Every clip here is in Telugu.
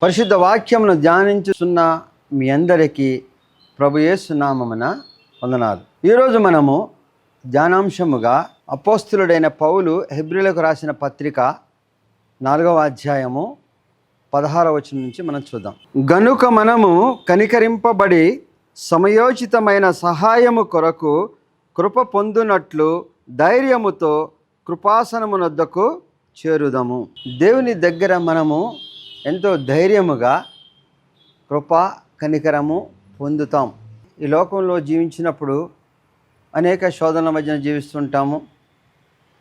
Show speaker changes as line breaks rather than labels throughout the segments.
పరిశుద్ధ వాక్యమును ధ్యానించుతున్న మీ అందరికీ ప్రభు యేసు నామమున వందనాలు. ఈరోజు మనము ధ్యానాంశముగా అపోస్తులుడైన పౌలు హెబ్రీయులకు రాసిన పత్రిక 4వ అధ్యాయము 16వ వచనం నుంచి మనం చూద్దాం. గనుక మనము కనికరింపబడి సమయోచితమైన సహాయము కొరకు కృప పొందునట్లు ధైర్యముతో కృపాసనమునొద్దకు చేరుదాము. దేవుని దగ్గర మనము ఎంతో ధైర్యముగా కృప కనికరము పొందుతాం. ఈ లోకంలో జీవించినప్పుడు అనేక శోధనల మధ్యన జీవిస్తుంటాము,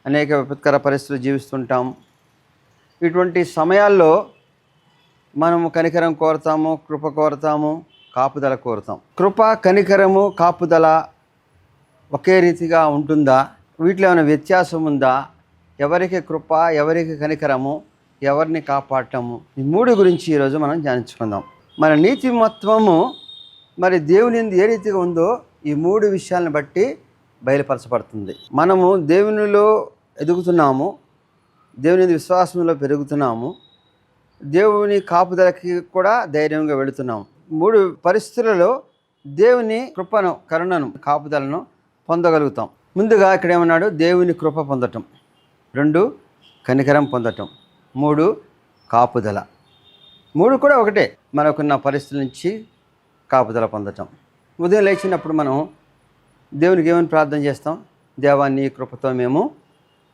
అనేక విపత్కర పరిస్థితులు జీవిస్తుంటాము. ఇటువంటి సమయాల్లో మనము కనికరం కోరుతాము, కృప కోరుతాము, కాపుదల కోరుతాం. కృప కనికరము కాపుదల ఒకే రీతిగా ఉంటుందా? వీటిలో ఏమైనా వ్యత్యాసం ఉందా? ఎవరికి కృప, ఎవరికి కనికరము, ఎవరిని కాపాడటము, ఈ మూడు గురించి ఈరోజు మనం ధ్యానించుకుందాం. మన నీతిమత్వము మరి దేవుని యందు ఏ రీతిగా ఉందో ఈ మూడు విషయాలను బట్టి బయలుపరచబడుతుంది. మనము దేవునిలో ఎదుగుతున్నాము, దేవుని విశ్వాసంలో పెరుగుతున్నాము, దేవుని కాపుదలకి కూడా ధైర్యంగా వెళుతున్నాము. మూడు పరిస్థితులలో దేవుని కృపను, కరుణను, కాపుదలను పొందగలుగుతాం. ముందుగా ఇక్కడ ఏమన్నాడు? దేవుని కృప పొందటం, 2 కనికరం పొందటం, 3 కాపుదల. 3 కూడా ఒకటే, మనకున్న పరిస్థితుల నుంచి కాపుదల పొందటం. ఉదయం లేచినప్పుడు మనం దేవునికి ఏమని ప్రార్థన చేస్తాం? దేవా నీ కృపతో మేము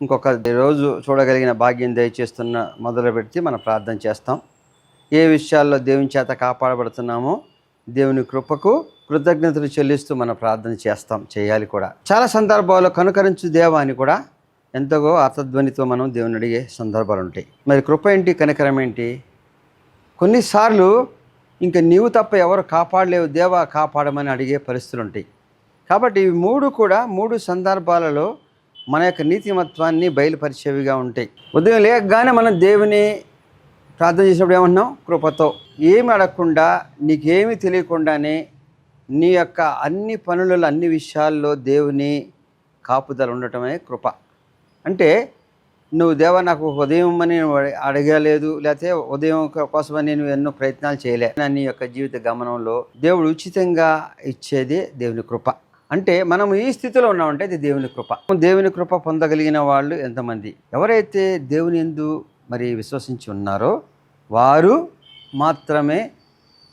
ఇంకొక రోజు చూడగలిగిన భాగ్యం దయచేస్తున్న మొదలు పెట్టి మనం ప్రార్థన చేస్తాం. ఏ విషయాల్లో దేవుని చేత కాపాడబడుతున్నామో దేవుని కృపకు కృతజ్ఞతలు చెల్లిస్తూ మనం ప్రార్థన చేయాలి కూడా. చాలా సందర్భాల్లో కనుకరించు దేవా అని కూడా ఎంతగో అర్థధ్వనితో మనం దేవుని అడిగే సందర్భాలు ఉంటాయి. మరి కృప ఏంటి, కనికరం ఏంటి? కొన్నిసార్లు ఇంకా నీవు తప్ప ఎవరు కాపాడలేవు దేవా, కాపాడమని అడిగే పరిస్థితులు ఉంటాయి. కాబట్టి ఇవి 3 కూడా 3 సందర్భాలలో మన యొక్క నీతిమత్వాన్ని బయలుపరిచేవిగా ఉంటాయి. ఉదయం లేకగానే మనం దేవుని ప్రార్థన చేసినప్పుడు ఏమంటున్నాం? కృపతో. ఏమి అడగకుండా, నీకేమీ తెలియకుండానే నీ యొక్క అన్ని పనులలో, అన్ని విషయాల్లో దేవుని కాపుదల ఉండటమే కృప. అంటే నువ్వు దేవా నాకు ఉదయం అని అడగలేదు, లేకపోతే ఉదయం కోసమని నేను ఎన్నో ప్రయత్నాలు చేయలే. నీ యొక్క జీవిత గమనంలో దేవుడు ఉచితంగా ఇచ్చేది దేవుని కృప. అంటే మనం ఈ స్థితిలో ఉన్నామంటే అది దేవుని కృప. దేవుని కృప పొందగలిగిన వాళ్ళు ఎంతమంది? ఎవరైతే దేవుని యందు మరి విశ్వసించి ఉన్నారో వారు మాత్రమే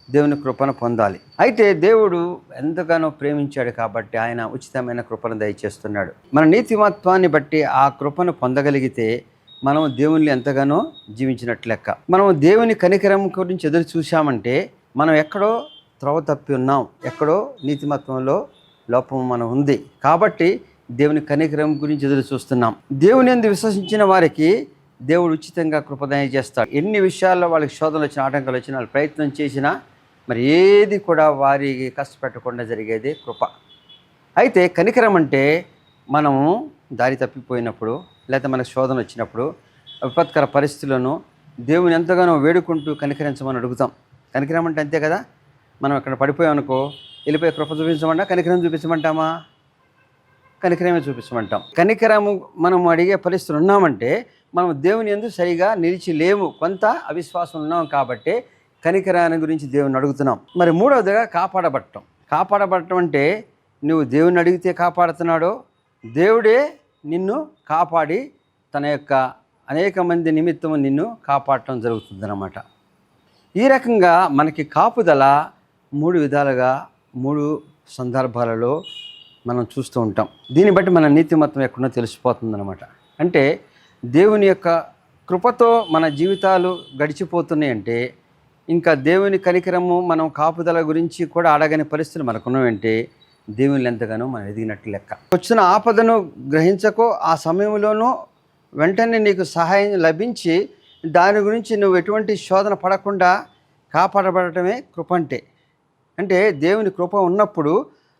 దేవుని కృపను పొందాలి. అయితే దేవుడు ఎంతగానో ప్రేమించాడు కాబట్టి ఆయన ఉచితమైన కృపను దయచేస్తున్నాడు. మన నీతిమత్వాన్ని బట్టి ఆ కృపను పొందగలిగితే మనం దేవుని ఎంతగానో జీవించినట్లు లెక్క. మనం దేవుని కనికరం గురించి ఎదురు చూసామంటే మనం ఎక్కడో త్రోవ తప్పి ఉన్నాం, ఎక్కడో నీతిమత్వంలో లోపం మనం ఉంది. కాబట్టి దేవుని కనికరం గురించి ఎదురు చూస్తున్నాం. దేవుని యందు విశ్వసించిన వారికి దేవుడు ఉచితంగా కృపదయ చేస్తాడు. ఎన్ని విషయాల్లో వాళ్ళకి శోధనలు వచ్చిన, ఆటంకాలు వచ్చిన, వాళ్ళు ప్రయత్నం చేసినా మరి ఏది కూడా వారికి కష్టపెట్టకుండా జరిగేది కృప. అయితే కనికరం అంటే మనము దారి తప్పిపోయినప్పుడు, లేకపోతే మనకు శోధన వచ్చినప్పుడు, విపత్కర పరిస్థితులను దేవుని ఎంతగానో వేడుకుంటూ కనికరించమని అడుగుతాం. కనికరం అంటే అంతే కదా. మనం అక్కడ పడిపోయామనుకో, వెళ్ళిపోయి కృప చూపించమంటా, కనికరం చూపించమంటామా? కనికరమే చూపించమంటాం. కనికరము మనం అడిగే పరిస్థితులు ఉన్నామంటే మనం దేవుని యందు సరిగా నిలిచి లేము, కొంత అవిశ్వాసం ఉన్నాం. కాబట్టి కనికరాన్ని గురించి దేవుని అడుగుతున్నాం. మరి 3వదిగా కాపాడబడటం. కాపాడబడటం అంటే నువ్వు దేవుని అడిగితే కాపాడుతున్నాడో, దేవుడే నిన్ను కాపాడి తన యొక్క అనేక మంది నిమిత్తము నిన్ను కాపాడటం జరుగుతుందన్నమాట. ఈ రకంగా మనకి కాపుదల 3 విధాలుగా 3 సందర్భాలలో మనం చూస్తూ ఉంటాం. దీన్ని బట్టి మన నీతిమత్వం ఎక్కడో తెలిసిపోతుందన్నమాట. అంటే దేవుని యొక్క కృపతో మన జీవితాలు గడిచిపోతున్నాయంటే ఇంకా దేవుని కనికరము, మనం కాపుదల గురించి కూడా అడగని పరిస్థితులు మనకున్నాయంటే దేవుని ఎంతగానో మనం ఎదిగినట్లు లెక్క. వచ్చిన ఆపదను గ్రహించకో, ఆ సమయంలోనూ వెంటనే నీకు సహాయం లభించి దాని గురించి నువ్వు ఎటువంటి శోధన పడకుండా కాపాడబడటమే కృప అంటే. అంటే దేవుని కృప ఉన్నప్పుడు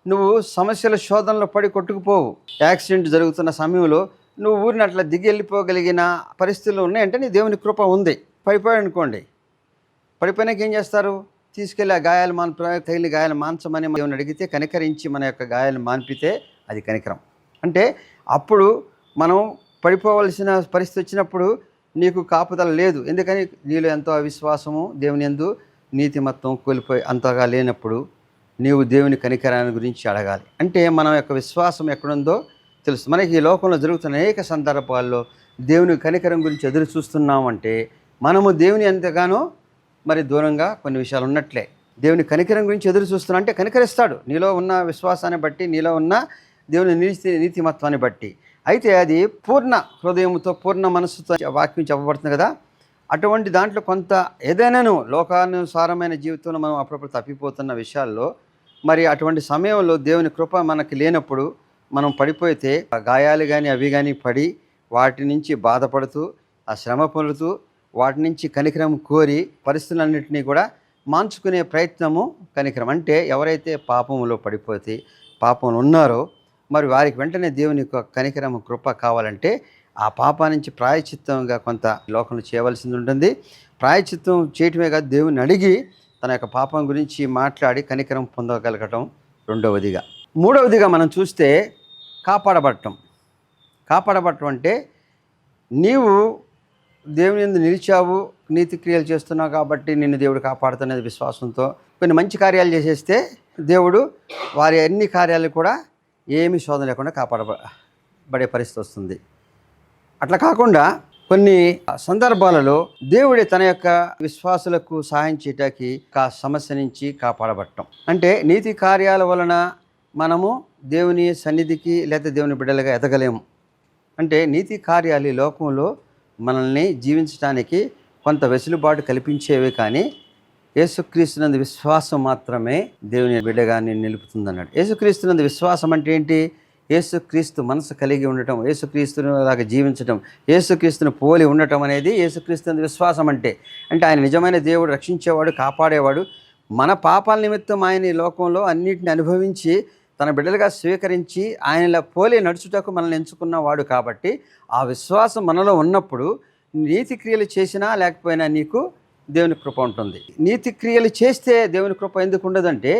నువ్వు సమస్యల శోధనలో పడి కొట్టుకుపోవు. యాక్సిడెంట్ జరుగుతున్న సమయంలో నువ్వు ఊరిని అట్లా దిగి వెళ్ళిపోగలిగిన పరిస్థితులు ఉన్నాయంటే నీ దేవుని కృప ఉంది. పడిపోయాడు అనుకోండి, పడిపోయినాక ఏం చేస్తారు? తీసుకెళ్ళి ఆ గాయాలు తగిలి గాయాలు మాన్చమని దేవుని అడిగితే కనికరించి మన యొక్క గాయాలు మాన్పితే అది కనికరం. అంటే అప్పుడు మనం పడిపోవలసిన పరిస్థితి వచ్చినప్పుడు నీకు కాపుదల లేదు. ఎందుకని? నీలో ఎంతో అవిశ్వాసము, దేవుని యందు నీతిమత్వం కోల్పోయి అంతగా లేనప్పుడు నీవు దేవుని కనికరాన్ని గురించి అడగాలి. అంటే మన యొక్క విశ్వాసం ఎక్కడుందో తెలుసు. మనకి ఈ లోకంలో జరుగుతున్న అనేక సందర్భాల్లో దేవుని కనికరం గురించి ఎదురు చూస్తున్నామంటే మనము దేవుని ఎంతగానో మరి దూరంగా కొన్ని విషయాలు ఉన్నట్లే. దేవుని కనికరం గురించి ఎదురు చూస్తున్నా అంటే కనికరిస్తాడు, నీలో ఉన్న విశ్వాసాన్ని బట్టి, నీలో ఉన్న దేవుని నీతిమత్వాన్ని బట్టి. అయితే అది పూర్ణ హృదయంతో, పూర్ణ మనస్సుతో వాక్యం చెప్పబడుతుంది కదా. అటువంటి దాంట్లో కొంత ఏదైనాను లోకానుసారమైన జీవితంలో మనం అప్పుడప్పుడు తప్పిపోతున్న విషయాల్లో మరి అటువంటి సమయంలో దేవుని కృప మనకి లేనప్పుడు మనం పడిపోతే ఆ గాయాలు కానీ అవి కానీ పడి వాటి నుంచి బాధపడుతూ, ఆ శ్రమ పొందుతూ, వాటి నుంచి కనికరం కోరి పరిస్థితులన్నింటినీ కూడా మార్చుకునే ప్రయత్నము కనికరం. అంటే ఎవరైతే పాపంలో పడిపోతే, పాపంలో ఉన్నారో మరి వారికి వెంటనే దేవుని యొక్క కనికరం కృప కావాలంటే ఆ పాపా నుంచి ప్రాయచిత్తంగా కొంత లోకంలో చేయవలసింది ఉంటుంది. ప్రాయచిత్తం చేయటమే కాదు, దేవుని అడిగి తన యొక్క పాపం గురించి మాట్లాడి కనికరం పొందగలగటం రెండవదిగా. మూడవదిగా మనం చూస్తే కాపాడబడటం. కాపాడబడటం అంటే నీవు దేవుని యందు నిలిచావు, నీతి క్రియలు చేస్తున్నావు కాబట్టి నిన్ను దేవుడు కాపాడుతున్నది విశ్వాసంతో కొన్ని మంచి కార్యాలు చేసేస్తే దేవుడు వారి అన్ని కార్యాలు కూడా ఏమీ శోధన లేకుండా కాపాడబడే పరిస్థితి వస్తుంది. అట్లా కాకుండా కొన్ని సందర్భాలలో దేవుడి తన యొక్క విశ్వాసులకు సహాయం చేయటానికి సమస్య నుంచి కాపాడబడటం. అంటే నీతి కార్యాల వలన మనము దేవుని సన్నిధికి లేదా దేవుని బిడ్డలుగా ఎదగలేము. అంటే నీతి కార్యాలు లోకంలో మనల్ని జీవించడానికి కొంత వెసులుబాటు కల్పించేవి, కానీ యేసుక్రీస్తునందు విశ్వాసం మాత్రమే దేవుని బిడ్డగా నిలుపుతుందన్నాడు. యేసుక్రీస్తునందు విశ్వాసం అంటే ఏంటి? యేసుక్రీస్తు మనసు కలిగి ఉండటం, యేసుక్రీస్తును లాగా జీవించటం, యేసుక్రీస్తును పోలి ఉండటం అనేది యేసుక్రీస్తునందు విశ్వాసం అంటే. అంటే ఆయన నిజమైన దేవుడు, రక్షించేవాడు, కాపాడేవాడు. మన పాపాల నిమిత్తం ఆయన ఈ లోకంలో అన్నిటిని అనుభవించి తన బిడ్డలుగా స్వీకరించి ఆయనలా పోలి నడుచుటకు మనల్ని ఎంచుకున్నవాడు. కాబట్టి ఆ విశ్వాసం మనలో ఉన్నప్పుడు నీతి క్రియలు చేసినా లేకపోయినా నీకు దేవుని కృప ఉంటుంది. నీతి క్రియలు చేస్తే దేవుని కృప ఎందుకు ఉండదంటే,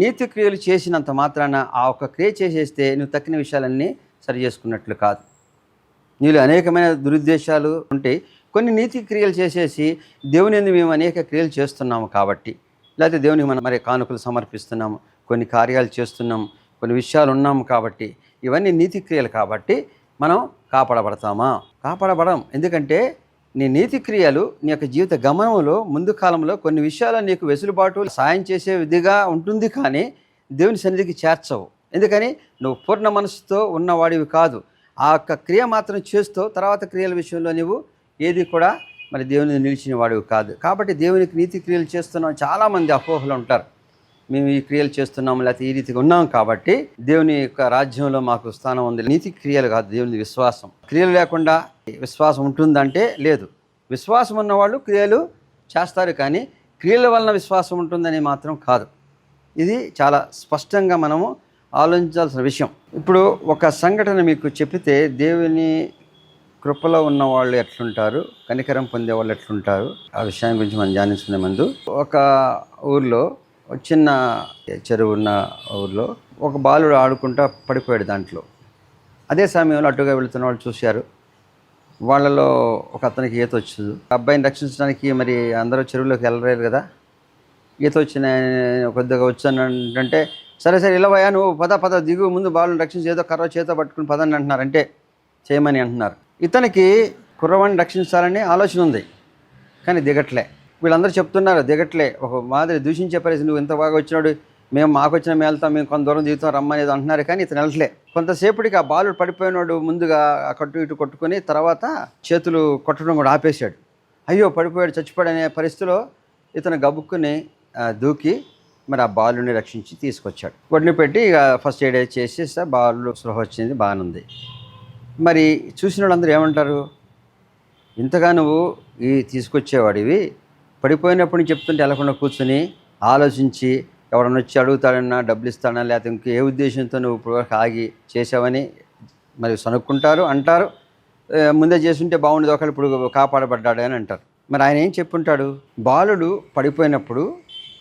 నీతి క్రియలు చేసినంత మాత్రాన ఆ ఒక్క క్రియ చేసేస్తే నువ్వు తక్కిన విషయాలన్నీ సరి చేసుకున్నట్లు కాదు. నీలో అనేకమైన దురుద్దేశాలు ఉంటాయి. కొన్ని నీతి క్రియలు చేసేసి దేవుని యందు మేము అనేక క్రియలు చేస్తున్నాము కాబట్టి, లేకపోతే దేవునికి మనం మరి కానుకలు సమర్పిస్తున్నాము, కొన్ని కార్యాలు చేస్తున్నాము, కొన్ని విషయాలు ఉన్నాము కాబట్టి, ఇవన్నీ నీతి క్రియలు కాబట్టి మనం కాపాడబడతామా? కాపాడబడం. ఎందుకంటే నీ నీతి క్రియలు నీ యొక్క జీవిత గమనంలో ముందు కాలంలో కొన్ని విషయాలు నీకు వెసులుబాటు సాయం చేసే విధిగా ఉంటుంది, కానీ దేవుని సన్నిధికి చేర్చవు. ఎందుకని? నువ్వు పూర్ణ మనసుతో ఉన్నవాడివి కాదు. ఆ యొక్క క్రియ మాత్రం చేస్తూ తర్వాత క్రియల విషయంలో నువ్వు ఏది కూడా మరి దేవుని నిలిచిన వాడివి కాదు. కాబట్టి దేవునికి నీతి క్రియలు చేస్తున్నాం. చాలామంది అపోహలు ఉంటారు, మేము ఈ క్రియలు చేస్తున్నాము లేకపోతే ఈ రీతిగా ఉన్నాం కాబట్టి దేవుని యొక్క రాజ్యంలో మాకు స్థానం ఉంది. నీతి క్రియలు కాదు, దేవుని విశ్వాసం. క్రియలు లేకుండా విశ్వాసం ఉంటుందంటే లేదు. విశ్వాసం ఉన్నవాళ్ళు క్రియలు చేస్తారు, కానీ క్రియల వలన విశ్వాసం ఉంటుందని మాత్రం కాదు. ఇది చాలా స్పష్టంగా మనము ఆలోచించాల్సిన విషయం. ఇప్పుడు ఒక సంఘటన మీకు చెప్పితే దేవుని కృపలో ఉన్న వాళ్ళు ఎట్లుంటారు, కనికరం పొందే వాళ్ళు ఎట్లుంటారు, ఆ విషయం గురించి మనం ధ్యానించుకునే ముందు, ఒక ఊర్లో చిన్న చెరువు ఉన్న ఊర్లో ఒక బాలుడు ఆడుకుంటా పడిపోయాడు దాంట్లో. అదే సమయంలో అటుగా వెళుతున్న వాళ్ళు చూశారు. వాళ్ళలో ఒక అతనికి ఈత వచ్చదు. అబ్బాయిని రక్షించడానికి మరి అందరూ చెరువులోకి వెళ్ళలేరు కదా. ఈత వచ్చిన కొద్దిగా వచ్చానంటే, సరే సరే ఇలా పోయా, నువ్వు పద దిగు, ముందు బాలుని రక్షించి ఏదో కర్ర చేత పట్టుకుని పదని అంటున్నారు, అంటే చేయమని అంటున్నారు. ఇతనికి కుర్రవాడిని రక్షించాలని ఆలోచన ఉంది, కానీ దిగట్లే. వీళ్ళందరూ చెప్తున్నారు దిగట్లే. ఒక మాదిరి దూషించే పరిస్థితి, నువ్వు ఇంత బాగా వచ్చినాడు, మాకు వచ్చిన మేము వెళ్తాం, మేము కొంత దూరం దిగుతాం రమ్మనేది అంటున్నారు, కానీ ఇతను వెళ్ళట్లే. కొంతసేపటికి ఆ బాలుడు పడిపోయినాడు ముందుగా కట్టు ఇటు కొట్టుకొని తర్వాత చేతులు కొట్టడం కూడా ఆపేశాడు. అయ్యో పడిపోయాడు, చచ్చిపోయాడు అనే పరిస్థితిలో ఇతను గబుక్కుని దూకి మరి ఆ బాలుని రక్షించి తీసుకొచ్చాడు. ఒడ్ని పెట్టి ఇక ఫస్ట్ ఎయిడ్ చేసేస్తే బాలు స్పృహ వచ్చింది, బాగానుంది. మరి చూసిన వాళ్ళందరూ ఏమంటారు, ఇంతగా నువ్వు ఈ తీసుకొచ్చేవాడివి పడిపోయినప్పుడు చెప్తుంటే వెళ్ళకుండా కూర్చొని ఆలోచించి ఎవడన్నా వచ్చి అడుగుతాడన్నా డబ్బులు ఇస్తాడన్నా లేకపోతే ఇంకే ఏ ఉద్దేశంతో నువ్వు ఇప్పుడు ఆగి చేసావని మరి సనుక్కుంటారు, అంటారు. ముందే చేస్తుంటే బాగుండేది, ఒకళ్ళు ఇప్పుడు కాపాడబడ్డాడు అని అంటారు. మరి ఆయన ఏం చెప్పుంటాడు, బాలుడు పడిపోయినప్పుడు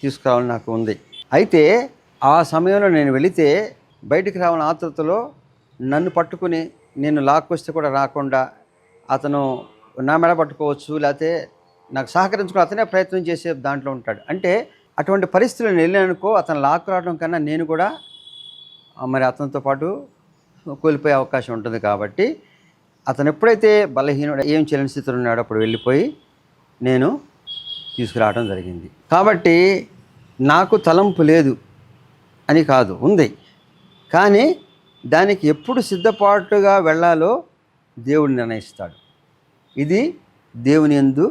తీసుకురావాలని నాకు ఉంది, అయితే ఆ సమయంలో నేను వెళితే బయటికి రావాలని ఆతృతలో నన్ను పట్టుకుని నేను లాక్కొస్తే కూడా రాకుండా అతను నా మెడ పట్టుకోవచ్చు, లేకపోతే నాకు సహకరించుకుని అతనే ప్రయత్నం చేసే దాంట్లో ఉంటాడు. అంటే అటువంటి పరిస్థితులను వెళ్ళానుకో అతను లాక్కు రావడం కన్నా నేను కూడా మరి అతనితో పాటు కోల్పోయే అవకాశం ఉంటుంది. కాబట్టి అతను ఎప్పుడైతే బలహీనుడు ఏం చేయలేని స్థితిలో ఉన్నాడో అప్పుడు వెళ్ళిపోయి నేను తీసుకురావడం జరిగింది. కాబట్టి నాకు తలంపు లేదు అని కాదు, ఉంది. కానీ దానికి ఎప్పుడు సిద్ధపాటుగా వెళ్ళాలో దేవుడు నిర్ణయిస్తాడు. ఇది దేవుని యందు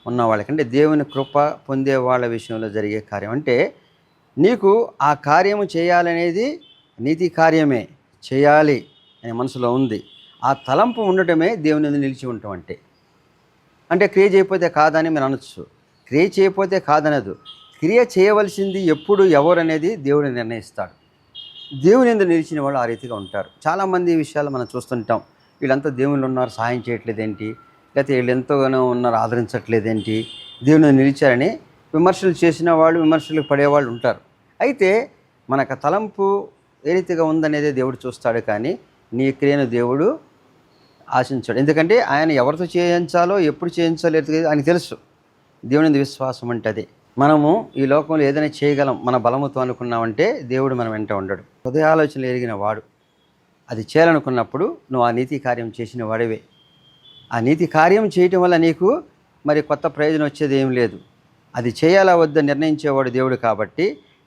ఉన్న వాళ్ళకి, అంటే దేవుని కృప పొందే వాళ్ళ విషయంలో జరిగే కార్యం. అంటే నీకు ఆ కార్యము చేయాలనేది నీతి కార్యమే, చేయాలి అనే మనసులో ఉంది. ఆ తలంపు ఉండటమే దేవుని యందు నిలిచి ఉండటం. అంటే క్రియ చేయకపోతే కాదని మీరు అనొచ్చు. క్రియ చేయకపోతే కాదనదు. క్రియ చేయవలసింది ఎప్పుడు ఎవరు అనేది దేవుడు నిర్ణయిస్తాడు. దేవుని యందు నిలిచిన వాళ్ళు ఆ రీతిగా ఉంటారు. చాలామంది ఈ విషయాలు మనం చూస్తుంటాం. వీళ్ళంతా దేవుళ్ళు ఉన్నారు, సహాయం చేయట్లేదేంటి, లేకపోతే వీళ్ళు ఎంతగానో ఉన్నారు, ఆదరించట్లేదేంటి, దేవుని నిలిచారని విమర్శలు చేసిన వాళ్ళు, విమర్శలకు పడేవాళ్ళు ఉంటారు. అయితే మనకు తలంపు ఏ రీతిగా ఉందనేదే దేవుడు చూస్తాడు, కానీ నీ క్రియను దేవుడు ఆశించాడు. ఎందుకంటే ఆయన ఎవరితో చేయించాలో ఎప్పుడు చేయించాలో ఆయనకు తెలుసు. దేవుని విశ్వాసం అంటే అదే. మనము ఈ లోకంలో ఏదైనా చేయగలం మన బలముతో అనుకున్నామంటే దేవుడు మనం వెంట ఉండడు. హృదయ ఆలోచనలు ఎరిగిన వాడు. అది చేయాలనుకున్నప్పుడు నువ్వు ఆ నీతి కార్యం చేసిన వాడివే. ఆ నీతి కార్యం చేయటం వల్ల నీకు మరి కొత్త ప్రయోజనం వచ్చేది ఏం లేదు. అది చేయాలా వద్ద నిర్ణయించేవాడు దేవుడు. కాబట్టి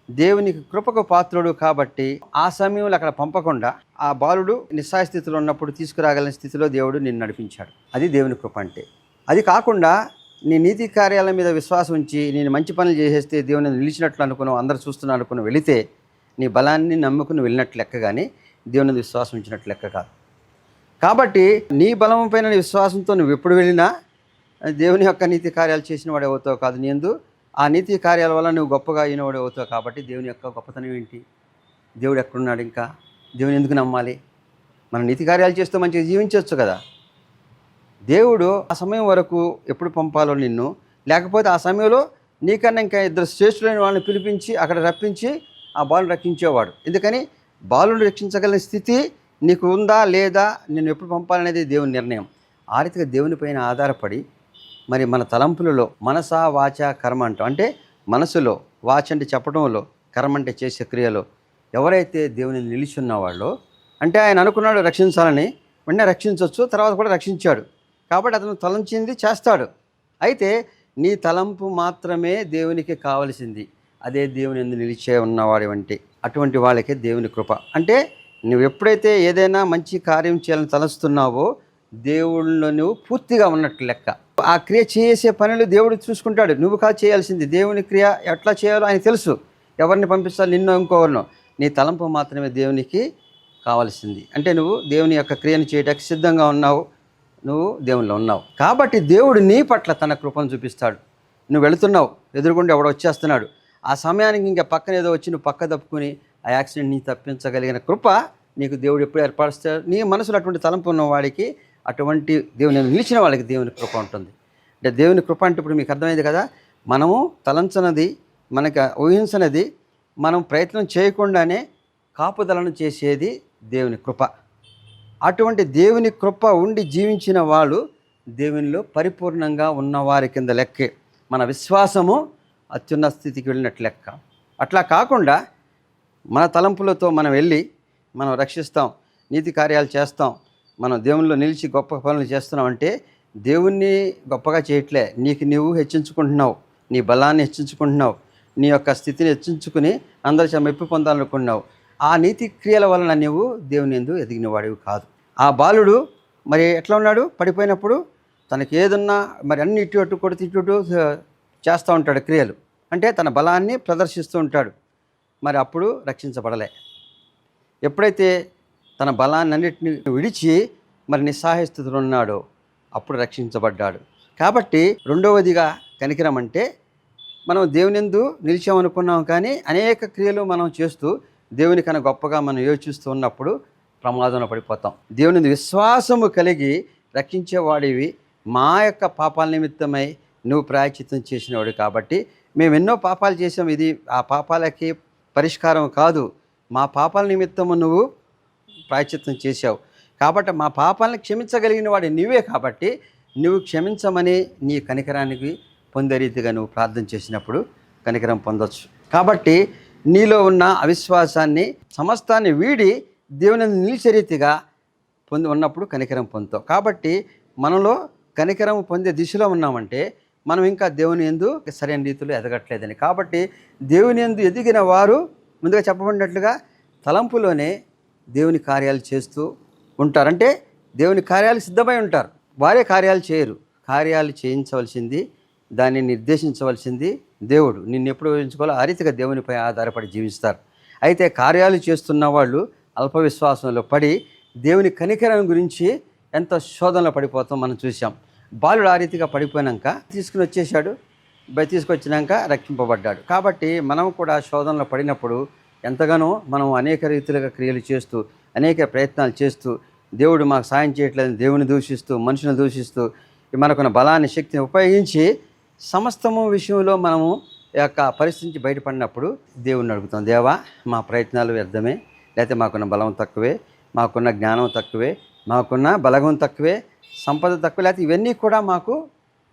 దేవునికి కృపకు పాత్రుడు. కాబట్టి ఆ సమయంలో అక్కడ పంపకుండా ఆ బాలుడు నిస్సహాయ స్థితిలో ఉన్నప్పుడు తీసుకురాగలిగిన స్థితిలో దేవుడు నిన్ను నడిపించాడు. అది దేవుని కృప అంటే. అది కాకుండా నీ నీతి కార్యాల మీద విశ్వాసం ఉంచి నేను మంచి పనులు చేసేస్తే దేవుని నిలిచినట్లు అనుకున్నావు, అందరూ చూస్తున్నా అనుకుని వెళితే నీ బలాన్ని నమ్ముకుని వెళ్ళినట్లు లెక్క, కానీ దేవుని విశ్వాసం ఉంచినట్లు లెక్క కాదు. కాబట్టి నీ బలం పైన విశ్వాసంతో నువ్వు ఎప్పుడు వెళ్ళినా దేవుని యొక్క నీతి కార్యాలు చేసిన వాడు అవుతావు కాదు. నీ యందు ఆ నీతి కార్యాల వల్ల నువ్వు గొప్పగా అయినవాడు అవుతావు. కాబట్టి దేవుని యొక్క గొప్పతనం ఏంటి? దేవుడు ఎక్కడున్నాడు? ఇంకా దేవుని ఎందుకు నమ్మాలి? మనం నీతి కార్యాలు చేస్తూ మంచిగా జీవించవచ్చు కదా. దేవుడు ఆ సమయం వరకు ఎప్పుడు పంపాలో నిన్ను, లేకపోతే ఆ సమయంలో నీకన్నా ఇంకా ఇద్దరు శ్రేష్ఠులైన వాళ్ళని పిలిపించి అక్కడ రప్పించి ఆ బాలుని రక్షించేవాడు. ఎందుకని బాలుని రక్షించగలిగిన స్థితి నీకు ఉందా లేదా, నేను ఎప్పుడు పంపాలనేది దేవుని నిర్ణయం. ఆ రీతిగా దేవునిపైన ఆధారపడి మరి మన తలంపులలో మనస వాచ కర్మ అంటాం. అంటే మనసులో, వాచ అంటే చెప్పడంలో, కర్మ అంటే చేసే క్రియలో ఎవరైతే దేవుని నిలిచి ఉన్నవాళ్ళో, అంటే ఆయన అనుకున్నాడు రక్షించాలని, వెంటనే రక్షించవచ్చు, తర్వాత కూడా రక్షించాడు. కాబట్టి అతను తలంచింది చేస్తాడు. అయితే నీ తలంపు మాత్రమే దేవునికి కావలసింది. అదే దేవుని యందు నిలిచే ఉన్నవాడి వంటి అటువంటి వాళ్ళకే దేవుని కృప. అంటే నువ్వు ఎప్పుడైతే ఏదైనా మంచి కార్యం చేయాలని తలస్తున్నావో దేవుళ్ళలో నువ్వు పూర్తిగా ఉన్నట్లు లెక్క. ఆ క్రియ చేసే పనులు దేవుడు చూసుకుంటాడు. నువ్వు కాదు చేయాల్సింది. దేవుని క్రియ ఎట్లా చేయాలో ఆయన తెలుసు. ఎవరిని పంపిస్తావు, నిన్నో ఇంకొవరినో. నీ తలంపు మాత్రమే దేవునికి కావాల్సింది. అంటే నువ్వు దేవుని యొక్క క్రియను చేయడానికి సిద్ధంగా ఉన్నావు, నువ్వు దేవునిలో ఉన్నావు. కాబట్టి దేవుడు నీ పట్ల తన కృపను చూపిస్తాడు. నువ్వు వెళుతున్నావు, ఎదురుగుండా ఎవడో వచ్చేస్తున్నాడు. ఆ సమయానికి ఇంకా పక్కన ఏదో వచ్చి నువ్వు పక్క తప్పుకుని ఆ యాక్సిడెంట్ని తప్పించగలిగిన కృప నీకు దేవుడు ఎప్పుడు ఏర్పరుస్తాడు? నీ మనసులో అటువంటి తలంపు ఉన్న వాడికి, అటువంటి దేవుని నిలిచిన వాళ్ళకి దేవుని కృప ఉంటుంది. అంటే దేవుని కృప అంటే ఇప్పుడు మీకు అర్థమైంది కదా. మనము తలంచనది, మనకు ఊహించనది, మనం ప్రయత్నం చేయకుండానే కాపుదలను చేసేది దేవుని కృప. అటువంటి దేవుని కృప ఉండి జీవించిన వాళ్ళు దేవునిలో పరిపూర్ణంగా ఉన్నవారి కింద లెక్కే. మన విశ్వాసము అత్యున్నత స్థితికి వెళ్ళినట్లు లెక్క. అట్లా కాకుండా మన తలంపులతో మనం వెళ్ళి మనం రక్షిస్తాం, నీతి కార్యాలు చేస్తాం, మనం దేవునిలో నిలిచి గొప్ప పనులు చేస్తున్నాం అంటే దేవుణ్ణి గొప్పగా చేయట్లే. నీకు నువ్వు హెచ్చించుకుంటున్నావు, నీ బలాన్ని హెచ్చించుకుంటున్నావు, నీ యొక్క స్థితిని హెచ్చించుకుని అందరి మెప్పు పొందాలనుకున్నావు. ఆ నీతి క్రియల వలన నువ్వు దేవుని యందు ఎదిగిన వాడివి కాదు. ఆ బాలుడు మరి ఎట్లా ఉన్నాడు? పడిపోయినప్పుడు తనకి ఏదన్నా మరి అన్ని ఇటు అటు కొడుతూ ఇటు చేస్తూ ఉంటాడు క్రియలు. అంటే తన బలాన్ని ప్రదర్శిస్తూ ఉంటాడు. మరి అప్పుడు రక్షించబడలే. ఎప్పుడైతే తన బలాన్ని అన్నిటిని విడిచి మరి నిస్సహాయ స్థితిలో ఉన్నాడో అప్పుడు రక్షించబడ్డాడు. కాబట్టి రెండవదిగా కనికరం అంటే మనం దేవుని యందు నిలిచామనుకున్నాం, కానీ అనేక క్రియలు మనం చేస్తూ దేవుని కన్నా గొప్పగా మనం యోచిస్తూ ఉన్నప్పుడు ప్రమాదంలో పడిపోతాం. దేవుని విశ్వాసము కలిగి రక్షించేవాడివి. మా యొక్క పాపాల నిమిత్తమై నువ్వు ప్రాయశ్చిత్తం చేసినవాడు. కాబట్టి మేము ఎన్నో పాపాలు చేసాం, ఇది ఆ పాపాలకి పరిష్కారం కాదు. మా పాపాల నిమిత్తము నువ్వు ప్రాయశ్చిత్తం చేశావు. కాబట్టి మా పాపాలను క్షమించగలిగిన వాడు నీవే. కాబట్టి నువ్వు క్షమించమని నీ కనికరానికి పొందే రీతిగా నువ్వు ప్రార్థన చేసినప్పుడు కనికరం పొందొచ్చు. కాబట్టి నీలో ఉన్న అవిశ్వాసాన్ని సమస్తాన్ని వీడి దేవుని నిలిచే రీతిగా ఉన్నప్పుడు కనికరం పొందుతావు. కాబట్టి మనలో కనికరం పొందే దిశలో ఉన్నామంటే మనం ఇంకా దేవుని యందు సరైన రీతిలో ఎదగట్లేదని. కాబట్టి దేవుని యందు ఎదిగిన వారు ముందుగా చెప్పబడినట్లుగా తలంపులోనే దేవుని కార్యాలు చేస్తూ ఉంటారు. అంటే దేవుని కార్యాలు సిద్ధమై ఉంటారు, వారే కార్యాలు చేయరు. కార్యాలు చేయించవలసింది, దాన్ని నిర్దేశించవలసింది దేవుడు. నిన్ను ఎప్పుడు ఊహించుకోవాలో ఆ రీతిగా దేవునిపై ఆధారపడి జీవిస్తారు. అయితే కార్యాలు చేస్తున్న వాళ్ళు అల్ప విశ్వాసంలో పడి దేవుని కనికరం గురించి ఎంతో శోధనలో పడిపోతాం మనం చూసాం. బాలుడు ఆ రీతిగా పడిపోయినాక తీసుకొచ్చినాక రక్షింపబడ్డాడు. కాబట్టి మనం కూడా శోధనలో పడినప్పుడు ఎంతగానో మనం అనేక రీతిలుగా క్రియలు చేస్తూ అనేక ప్రయత్నాలు చేస్తూ దేవుడు మాకు సాయం చేయట్లేదని దేవుని దూషిస్తూ మనుషులను దూషిస్తూ మనకున్న బలాన్ని శక్తిని ఉపయోగించి సమస్తము విషయంలో మనము యొక్క పరిస్థితి నుంచి బయటపడినప్పుడు దేవుడిని అడుగుతాం, దేవా మా ప్రయత్నాలు వ్యర్థమే, లేకపోతే మాకున్న బలం తక్కువే, మాకున్న జ్ఞానం తక్కువే, మాకున్న బలగం తక్కువే, సంపద తక్కువ, లేకపోతే ఇవన్నీ కూడా మాకు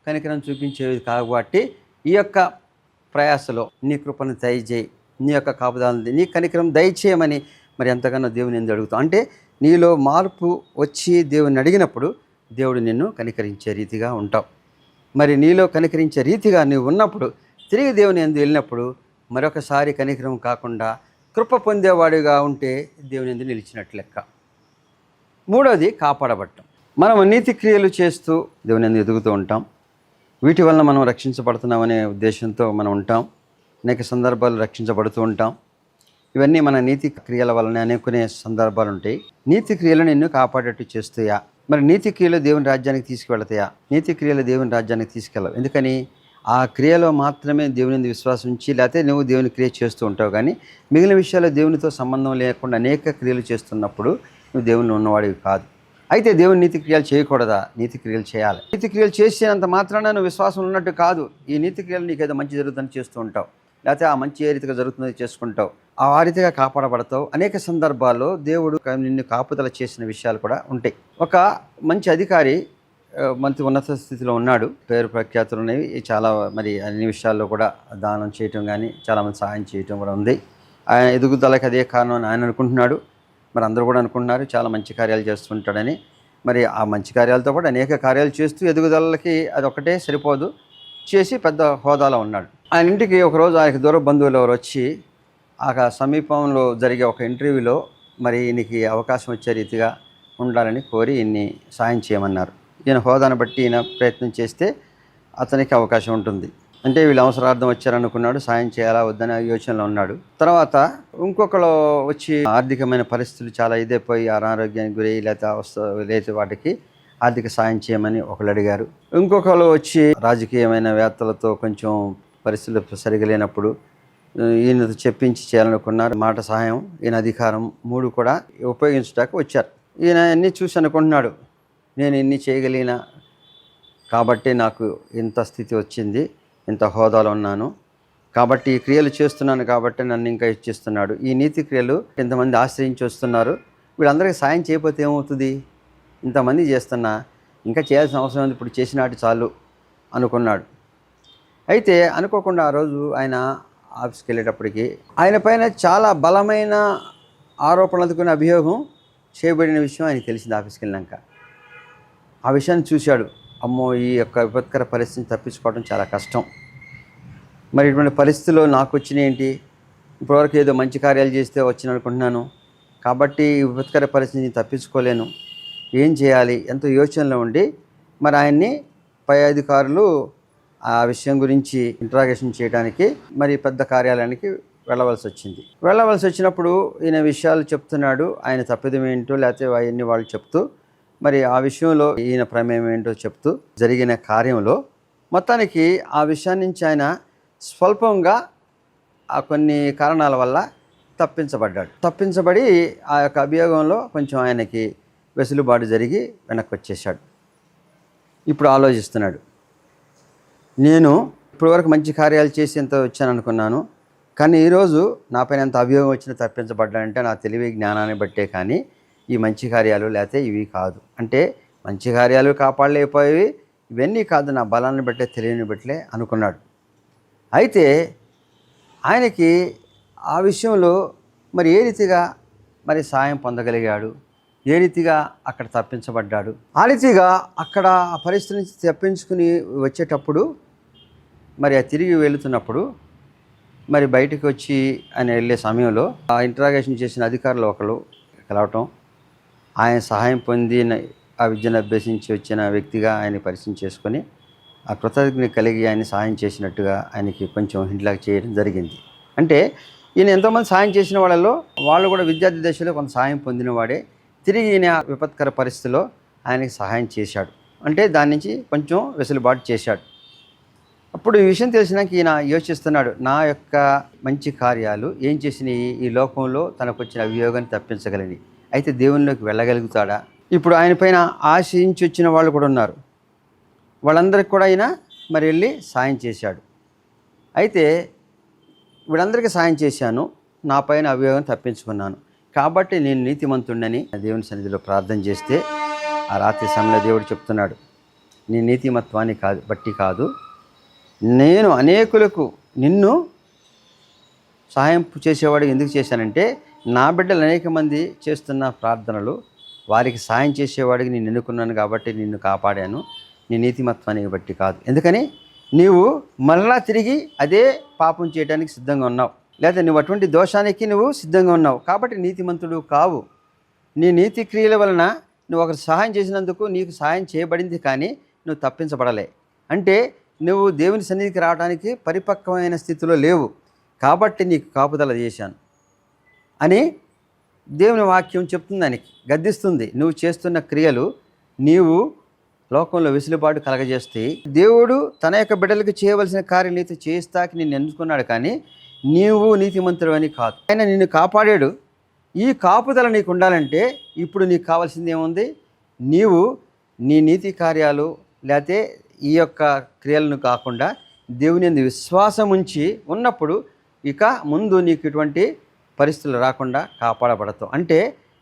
కనికరం చూపించేవి కాబట్టి ఈ యొక్క ప్రయాసలో నీ కృపను దయచేయి, నీ యొక్క కాపుదలని నీ కనికరం దయచేయమని మరి ఎంతగానో దేవుని ఎందుకు అడుగుతాం. అంటే నీలో మార్పు వచ్చి దేవుని అడిగినప్పుడు దేవుడు నిన్ను కనికరించే రీతిగా ఉంటావు. మరి నీలో కనికరించే రీతిగా నువ్వు ఉన్నప్పుడు తిరిగి దేవుని యందు వెళ్ళినప్పుడు మరొకసారి కనికరం కాకుండా కృప పొందేవాడిగా ఉంటే దేవుని యందు నిలిచినట్లు లెక్క. మూడవది కాపాడబడటం. మనం నీతి క్రియలు చేస్తూ దేవుని యందు ఎదుగుతూ ఉంటాం. వీటి వలన మనం రక్షించబడుతున్నామనే ఉద్దేశంతో మనం ఉంటాం. అనేక సందర్భాలు రక్షించబడుతూ ఉంటాం. ఇవన్నీ మన నీతి క్రియల వలన అనుకునే సందర్భాలు ఉంటాయి. నీతి క్రియలు నిన్ను కాపాడేట్టు చేస్తాయా? మరి నీతి క్రియలు దేవుని రాజ్యానికి తీసుకువెళతాయా? నీతి క్రియలు దేవుని రాజ్యానికి తీసుకెళ్ళవు. ఎందుకని? ఆ క్రియలో మాత్రమే దేవుని విశ్వాసం ఉంచి, లేకపోతే నువ్వు దేవుని క్రియ చేస్తూ ఉంటావు. కానీ మిగిలిన విషయాల్లో దేవునితో సంబంధం లేకుండా అనేక క్రియలు చేస్తున్నప్పుడు నువ్వు దేవుని ఉన్నవాడివి కాదు. అయితే దేవుని నీతి క్రియలు చేయకూడదా? నీతి క్రియలు చేయాలి. నీతి క్రియలు చేసినంత మాత్రాన నువ్వు విశ్వాసం ఉన్నట్టు కాదు. ఈ నీతి క్రియలు నీకు ఏదో మంచి జరుగుతుందని చేస్తూ ఉంటావు, లేకపోతే ఆ మంచి ఏ రీతిగా జరుగుతుందో చేసుకుంటావు, ఆ రీతిగా కాపాడబడతావు. అనేక సందర్భాల్లో దేవుడు నిన్ను కాపుదల చేసిన విషయాలు కూడా ఉంటాయి. ఒక మంచి అధికారి మంచి ఉన్నత స్థితిలో ఉన్నాడు, పేరు ప్రఖ్యాతులు ఉన్నవి చాలా. మరి అన్ని విషయాల్లో కూడా దానం చేయటం కానీ చాలామంది సహాయం చేయటం కూడా ఉంది. ఆయన ఎదుగుదలకి అదే కారణం అని ఆయన అనుకుంటున్నాడు. మరి అందరూ కూడా అనుకుంటున్నారు చాలా మంచి కార్యాలు చేస్తుంటాడని. మరి ఆ మంచి కార్యాలతో పాటు అనేక కార్యాలు చేస్తూ ఎదుగుదలకి అది ఒకటే సరిపోదు, చేసి పెద్ద హోదాలో ఉన్నాడు. ఆయన ఇంటికి ఒకరోజు ఆయనకి దూర బంధువులు ఎవరు వచ్చి ఆ సమీపంలో జరిగే ఒక ఇంటర్వ్యూలో మరి ఈయనకి అవకాశం వచ్చే రీతిగా ఉండాలని కోరి ఈయన్ని సాయం చేయమన్నారు. ఈయన హోదాను బట్టి ఈయన ప్రయత్నం చేస్తే అతనికి అవకాశం ఉంటుంది. అంటే వీళ్ళు అవసరార్థం వచ్చారనుకున్నాడు, సాయం చేయాలా వద్దనే యోచనలో ఉన్నాడు. తర్వాత ఇంకొకరు వచ్చి ఆర్థికమైన పరిస్థితులు చాలా ఇదైపోయి అనారోగ్యానికి గురై లేకపోతే వాటికి ఆర్థిక సాయం చేయమని ఒకళ్ళు అడిగారు. ఇంకొకరు వచ్చి రాజకీయమైన వేత్తలతో కొంచెం పరిస్థితులు సరిగా లేనప్పుడు ఈయనతో చెప్పించి చేయాలనుకున్నారు. మాట సహాయం, ఈయన అధికారం, మూడు కూడా ఉపయోగించడానికి వచ్చారు. ఈయన అన్నీ చూసి అనుకుంటున్నాడు, నేను ఇన్ని చేయగలిగిన కాబట్టి నాకు ఇంత స్థితి వచ్చింది, ఇంత హోదాలో ఉన్నాను, కాబట్టి ఈ క్రియలు చేస్తున్నాను కాబట్టి నన్ను ఇంకా ఇచ్చిస్తున్నాడు. ఈ నీతి క్రియలు ఇంతమంది ఆశ్రయించి వస్తున్నారు, వీళ్ళందరికీ సాయం చేయకపోతే ఏమవుతుంది? ఇంతమంది చేస్తున్నా ఇంకా చేయాల్సిన అవసరం ఉంది, ఇప్పుడు చేసినట్టు చాలు అనుకున్నాడు. అయితే అనుకోకుండా ఆ రోజు ఆయన ఆఫీస్కి వెళ్ళేటప్పటికి ఆయన పైన చాలా బలమైన ఆరోపణలు అందుకునే అభియోగం చేయబడిన విషయం ఆయనకి తెలిసింది. ఆఫీస్కి వెళ్ళినాక ఆ విషయాన్ని చూశాడు. అమ్మో, ఈ యొక్క విపత్కర పరిస్థితిని తప్పించుకోవడం చాలా కష్టం. మరి ఇటువంటి పరిస్థితుల్లో నాకు వచ్చినాయి ఏంటి? ఇప్పటివరకు ఏదో మంచి కార్యాలు చేస్తే వచ్చిన అనుకుంటున్నాను, కాబట్టి ఈ విపత్కర పరిస్థితిని తప్పించుకోలేను, ఏం చేయాలి? ఎంతో యోచనలో ఉండి మరి ఆయన్ని పై అధికారులు ఆ విషయం గురించి ఇంట్రాగేషన్ చేయడానికి మరి పెద్ద కార్యాలయానికి వెళ్ళవలసి వచ్చింది. వెళ్ళవలసి వచ్చినప్పుడు ఈయన విషయాలు చెప్తున్నాడు, ఆయన తప్పిదం ఏంటో లేకపోతే అవన్నీ వాళ్ళు చెప్తూ మరి ఆ విషయంలో ఈయన ప్రమేయం ఏంటో చెప్తూ జరిగిన కార్యంలో మొత్తానికి ఆ విషయాన్ని నుంచి ఆయన స్వల్పంగా ఆ కొన్ని కారణాల వల్ల తప్పించబడి ఆ యొక్క అభియోగంలో కొంచెం ఆయనకి వెసులుబాటు జరిగి వెనక్కి వచ్చేసాడు. ఇప్పుడు ఆలోచిస్తున్నాడు, నేను ఇప్పటివరకు మంచి కార్యాలు చేసి ఎంత వచ్చాను అనుకున్నాను, కానీ ఈరోజు నాపైన ఎంత అభియోగం వచ్చినా తప్పించబడ్డానంటే నా తెలివి జ్ఞానాన్ని బట్టే, కానీ ఈ మంచి కార్యాలు లేకపోతే ఇవి కాదు. అంటే మంచి కార్యాలు కాపాడలేకపోయేవి, ఇవన్నీ కాదు, నా బలాన్ని బట్టే తెలియని బట్లే అనుకున్నాడు. అయితే ఆయనకి ఆ విషయంలో మరి ఏ రీతిగా మరి సాయం పొందగలిగాడు, ఏ రీతిగా అక్కడ తప్పించబడ్డాడు, ఆ రీతిగా అక్కడ ఆ పరిస్థితి నుంచి తప్పించుకుని వచ్చేటప్పుడు మరి తిరిగి వెళుతున్నప్పుడు మరి బయటకు వచ్చి ఆయన వెళ్ళే సమయంలో ఆ ఇంట్రాగేషన్ చేసిన అధికారులు ఒకరు కలవటం, ఆయన సహాయం పొందిన ఆ విద్యను అభ్యసించి వచ్చిన వ్యక్తిగా ఆయన పరిచయం చేసుకొని ఆ కృతజ్ఞత కలిగి ఆయన సహాయం చేసినట్టుగా ఆయనకి కొంచెం హింట్లాగా చేయడం జరిగింది. అంటే ఈయన ఎంతోమంది సాయం చేసిన వాళ్ళలో వాళ్ళు కూడా విద్యార్థి దశలో కొంత సహాయం పొందినవాడే. తిరిగి ఈయన విపత్కర పరిస్థితిలో ఆయనకి సహాయం చేశాడు, అంటే దాని నుంచి కొంచెం వెసులుబాటు చేశాడు. అప్పుడు ఈ విషయం తెలిసినాక ఈయన యోచిస్తున్నాడు, నా యొక్క మంచి కార్యాలు ఏం చేసినాయి ఈ లోకంలో తనకు వచ్చిన అభియోగాన్ని తప్పించగలని, అయితే దేవునిలోకి వెళ్ళగలుగుతాడా? ఇప్పుడు ఆయన పైన ఆశించి వచ్చిన వాళ్ళు కూడా ఉన్నారు, వాళ్ళందరికీ కూడా ఆయన మరి వెళ్ళి సాయం చేశాడు. అయితే వీళ్ళందరికీ సాయం చేశాను, నా పైన అభియోగం తప్పించుకున్నాను, కాబట్టి నేను నీతిమంతుడని దేవుని సన్నిధిలో ప్రార్థన చేస్తే ఆ రాత్రి సమయంలో దేవుడు చెప్తున్నాడు, నీ నీతిమత్వాన్ని బట్టి కాదు, నేను అనేకులకు నిన్ను సహాయం చేసేవాడు ఎందుకు చేశానంటే, నా బిడ్డలు అనేక మంది చేస్తున్న ప్రార్థనలు వారికి సాయం చేసేవాడికి నేను ఎన్నుకున్నాను కాబట్టి నిన్ను కాపాడాను, నీ నీతిమత్వాన్ని బట్టి కాదు. ఎందుకని నీవు మరలా తిరిగి అదే పాపం చేయడానికి సిద్ధంగా ఉన్నావు, లేదా నువ్వు అటువంటి దోషానికి నువ్వు సిద్ధంగా ఉన్నావు, కాబట్టి నీతిమంతుడు కావు. నీ నీతి క్రియల వలన నువ్వు ఒకరు సహాయం చేసినందుకు నీకు సహాయం చేయబడింది, కానీ నువ్వు తప్పించబడలే. అంటే నువ్వు దేవుని సన్నిధికి రావడానికి పరిపక్వమైన స్థితిలో లేవు, కాబట్టి నీకు కాపుదల చేశాను అని దేవుని వాక్యం చెప్తుంది, దానికి గద్దిస్తుంది. నువ్వు చేస్తున్న క్రియలు నీవు లోకంలో వెసులుబాటు కలగజేస్తే దేవుడు తన యొక్క బిడ్డలకు చేయవలసిన కార్యం నీతో చేస్తాకి నిన్ను ఎంచుకున్నాడు, కానీ నీవు నీతిమంతుడు అని కాదు. ఆయన నిన్ను కాపాడాడు. ఈ కాపుదల నీకు ఉండాలంటే ఇప్పుడు నీకు కావాల్సింది ఏముంది? నీవు నీ నీతి కార్యాలు లేకపోతే ఈ యొక్క క్రియలను కాకుండా దేవుని యందు విశ్వాసం ఉంచి ఉన్నప్పుడు ఇక ముందు నీకు ఇటువంటి పరిస్థితులు రాకుండా కాపాడబడతావు. అంటే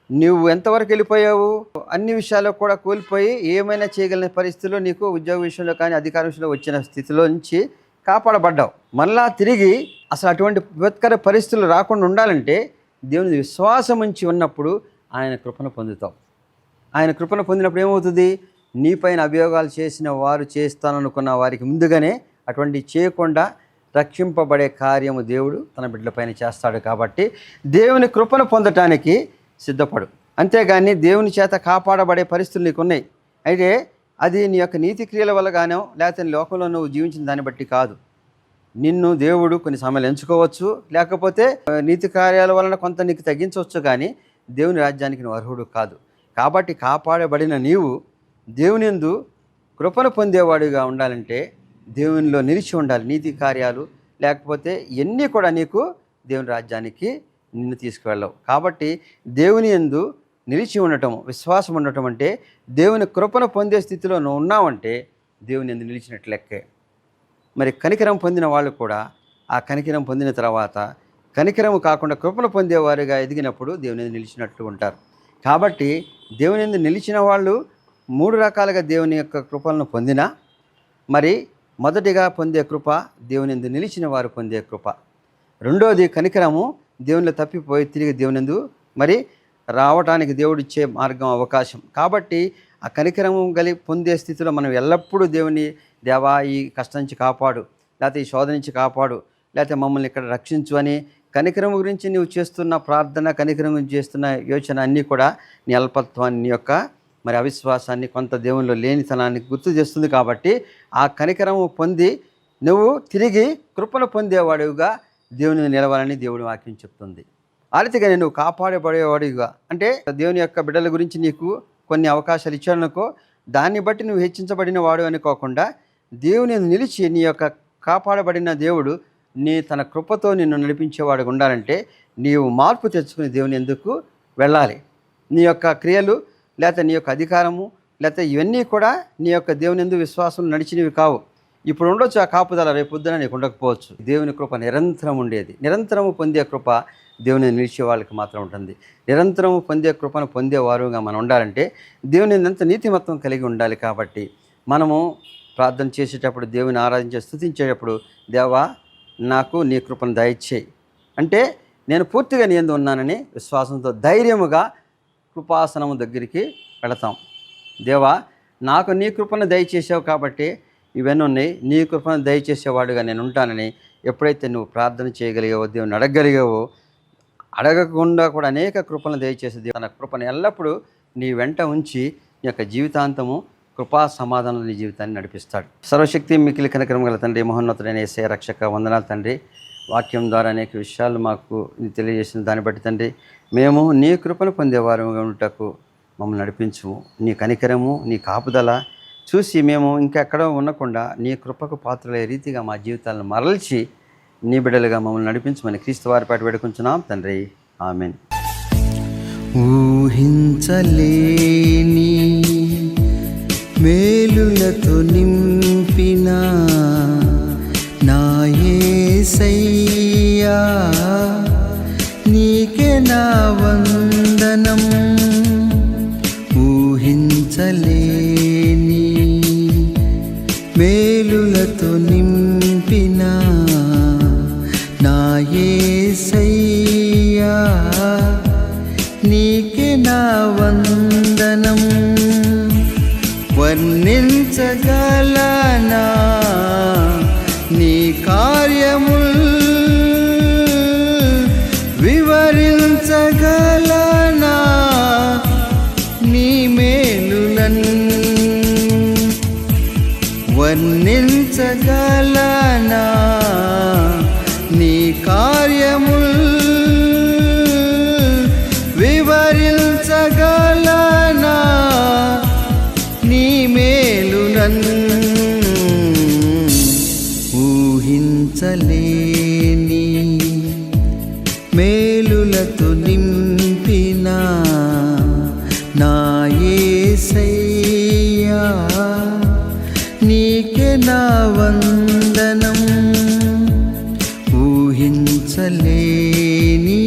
నువ్వు ఎంతవరకు వెళ్ళిపోయావు? అన్ని విషయాల్లో కూడా కోల్పోయి ఏమైనా చేయగలిగిన పరిస్థితుల్లో నీకు ఉద్యోగ విషయంలో కానీ అధికార విషయంలో వచ్చిన స్థితిలో నుంచి కాపాడబడ్డావు. మళ్ళా తిరిగి అసలు అటువంటి విపత్కర పరిస్థితులు రాకుండా ఉండాలంటే దేవుని విశ్వాసం ఉంచి ఉన్నప్పుడు ఆయన కృపను పొందుతావు. ఆయన కృపను పొందినప్పుడు ఏమవుతుంది? నీపైన అభియోగాలు చేసిన వారు చేస్తాననుకున్న వారికి ముందుగానే అటువంటి చేయకుండా రక్షింపబడే కార్యము దేవుడు తన బిడ్డలపైన చేస్తాడు. కాబట్టి దేవుని కృపను పొందటానికి సిద్ధపడు, అంతేగాని దేవుని చేత కాపాడబడే పరిస్థితులు నీకున్నాయి. అయితే అది నీ యొక్క నీతి క్రియల వల్ల గానో లేకపోతే లోకంలో నువ్వు జీవించిన దాన్ని బట్టి కాదు. నిన్ను దేవుడు కొన్ని సమయాలు ఎంచుకోవచ్చు, లేకపోతే నీతి కార్యాల వలన కొంత నీకు తగ్గించవచ్చు, కానీ దేవుని రాజ్యానికి నువ్వు అర్హుడు కాదు. కాబట్టి కాపాడబడిన నీవు దేవుని యందు కృపను పొందేవాడిగా ఉండాలంటే దేవునిలో నిలిచి ఉండాలి. నీతి కార్యాలు లేకపోతే ఇవన్నీ కూడా నీకు దేవుని రాజ్యానికి నిన్ను తీసుకువెళ్ళవు. కాబట్టి దేవుని యందు నిలిచి ఉండటం, విశ్వాసం ఉండటం అంటే దేవుని కృపను పొందే స్థితిలో నువ్వు ఉన్నావంటే దేవుని యందు నిలిచినట్లు లెక్కే. మరి కనికరం పొందిన వాళ్ళు కూడా ఆ కనికరం పొందిన తర్వాత కనికరం కాకుండా కృపను పొందేవారుగా ఎదిగినప్పుడు దేవుని యందు నిలిచినట్లు ఉంటారు. కాబట్టి దేవుని యందు నిలిచిన వాళ్ళు 3 రకాలుగా దేవుని యొక్క కృపలను పొందినా, మరి మొదటిగా పొందే కృప దేవుని యందు నిలిచిన వారు పొందే కృప. రెండోది కనికరము, దేవునిలో తప్పిపోయి తిరిగి దేవుని యందు మరి రావటానికి దేవుడిచ్చే మార్గం, అవకాశం. కాబట్టి ఆ కనికరము పొందే స్థితిలో మనం ఎల్లప్పుడూ దేవుని, దేవా ఈ కష్టం నుంచి కాపాడు, లేకపోతే ఈ శోధన నుంచి కాపాడు, లేకపోతే మమ్మల్ని ఇక్కడ రక్షించు అని కనికరం గురించి నువ్వు చేస్తున్న ప్రార్థన, కనికరం గురించి చేస్తున్న యోచన అన్నీ కూడా నీ అల్పత్వాన్ని, నీ యొక్క మరి అవిశ్వాసాన్ని, కొంత దేవునిలో లేనితనాన్ని గుర్తు చేస్తుంది. కాబట్టి ఆ కనికరము పొంది నువ్వు తిరిగి కృపను పొందేవాడిగా దేవుని నిలవాలని దేవుడి వాక్యం చెప్తుంది. ఆ రీతిగా నువ్వు కాపాడబడేవాడిగా, అంటే దేవుని యొక్క బిడ్డల గురించి నీకు కొన్ని అవకాశాలు ఇచ్చాడనుకో, దాన్ని బట్టి నువ్వు హెచ్చించబడిన వాడు అనుకోకుండా దేవుని నిలిచి నీ యొక్క కాపాడబడిన దేవుడు తన కృపతో నిన్ను నడిపించేవాడుగా ఉండాలంటే నీవు మార్పు తెచ్చుకుని దేవుని ఎందుకు వెళ్ళాలి. నీ యొక్క క్రియలు లేకపోతే నీ యొక్క అధికారము లేకపోతే ఇవన్నీ కూడా నీ యొక్క దేవుని యందు విశ్వాసం నడిచినవి కావు. ఇప్పుడు ఉండొచ్చు ఆ కాపుదల, రేపు పొద్దున నీకు ఉండకపోవచ్చు. దేవుని కృప నిరంతరం ఉండేది. నిరంతరము పొందే కృప దేవుని నిలిచే వాళ్ళకి మాత్రం ఉంటుంది. నిరంతరము పొందే కృపను పొందేవారుగా మనం ఉండాలంటే దేవుని ఎంత నీతిమత్వం కలిగి ఉండాలి. కాబట్టి మనము ప్రార్థన చేసేటప్పుడు, దేవుని ఆరాధించే స్తుతించేటప్పుడు, దేవా నాకు నీ కృపను దయచేయి అంటే నేను పూర్తిగా నీ యందు ఉన్నానని విశ్వాసంతో ధైర్యముగా కృపాసనము దగ్గరికి వెళతాం. దేవా నాకు నీ కృపను దయచేసావు కాబట్టి ఇవన్నీ ఉన్నాయి, నీ కృపను దయచేసేవాడుగా నేను ఉంటానని ఎప్పుడైతే నువ్వు ప్రార్థన చేయగలిగావో, దేవుని అడగగలిగావో, అడగకుండా కూడా అనేక కృపలను దయచేసే దేవుడు తన కృపను ఎల్లప్పుడూ నీ వెంట ఉంచి నీ యొక్క జీవితాంతము కృపా సమాధానం నీ జీవితాన్ని నడిపిస్తాడు. సర్వశక్తి మిక్కిలి కనికరం గల తండ్రి, మహోన్నతుడైన యేసయ్య రక్షక, వందనాలు తండ్రి. వాక్యం ద్వారా అనేక విషయాలు మాకు తెలియజేసిన దాన్ని బట్టి తండ్రి, మేము నీ కృపను పొందేవారుగా ఉంటకు మమ్మల్ని నడిపించుము. నీ కనికరము, నీ కాపుదల చూసి మేము ఇంకెక్కడో ఉండకుండా నీ కృపకు పాత్రలే రీతిగా మా జీవితాలను మరల్చి నీ బిడ్డలుగా మమ్మల్ని నడిపించమని క్రీస్తు వారి పాటు వేడుకుంటున్నాం తండ్రి. ఆమేన్.
ఊహించలేని మేలులతో నింపిన నా యేసయ్యా, నీకే నా వందనం. ఊహించలేని మేలులతో నింపిన నా యేసయ్యా, నీకే నా వందనం. వర్ణించగలనా నీ కార్యముల్, వివరించగలనా నీ మేలులన్. వర్ణించగలనా నీ కార్యముల్, వివరించగలనా నీ మేలులన్. ఊహించలేని మేలులతో నింపిన నా యేసయ్యా, నీకే నా వందనం. ఊహించలేని